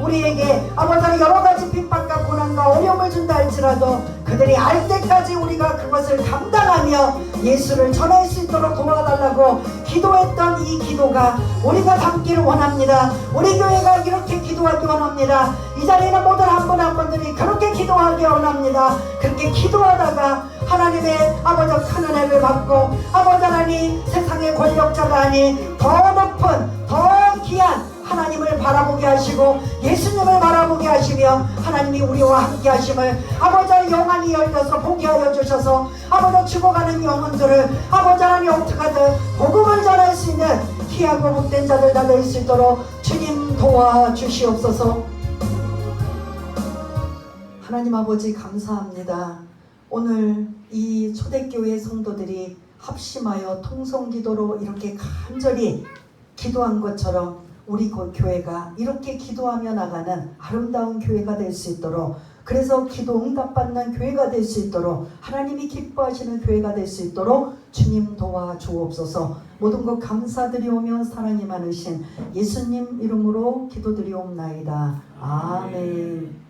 우리에게 아버지 하나님 여러가지 핍박과 고난과 어려움을 준다 할지라도 그들이 알 때까지 우리가 그것을 감당하며 예수를 전할 수 있도록 도와달라고 기도했던 이 기도가 우리가 담기를 원합니다. 우리 교회가 이렇게 기도하기 원합니다. 이 자리에 있는 모든 한 분 한 분들이 그렇게 기도하기 원합니다. 그렇게 기도하다가 하나님의 아버지 큰 은혜를 받고 아버지 하나님 세상의 권력자가 아닌 더 높은 더 귀한 하나님을 바라보게 하시고 예수님을 바라보게 하시며 하나님이 우리와 함께 하심을 아버지 영안이 열려서 보게 하여 주셔서 아버지 죽어가는 영혼들을 아버지 하나님 어떡하든 복음을 전할 수 있는 귀하고 복된 자들 다 될 수 있도록 주님 도와주시옵소서. 하나님 아버지 감사합니다. 오늘 이 초대교회 성도들이 합심하여 통성기도로 이렇게 간절히 기도한 것처럼 우리 교회가 이렇게 기도하며 나가는 아름다운 교회가 될 수 있도록, 그래서 기도 응답받는 교회가 될 수 있도록, 하나님이 기뻐하시는 교회가 될 수 있도록 주님 도와주옵소서. 모든 것 감사드리오며 사랑이 많으신 예수님 이름으로 기도드리옵나이다. 아멘.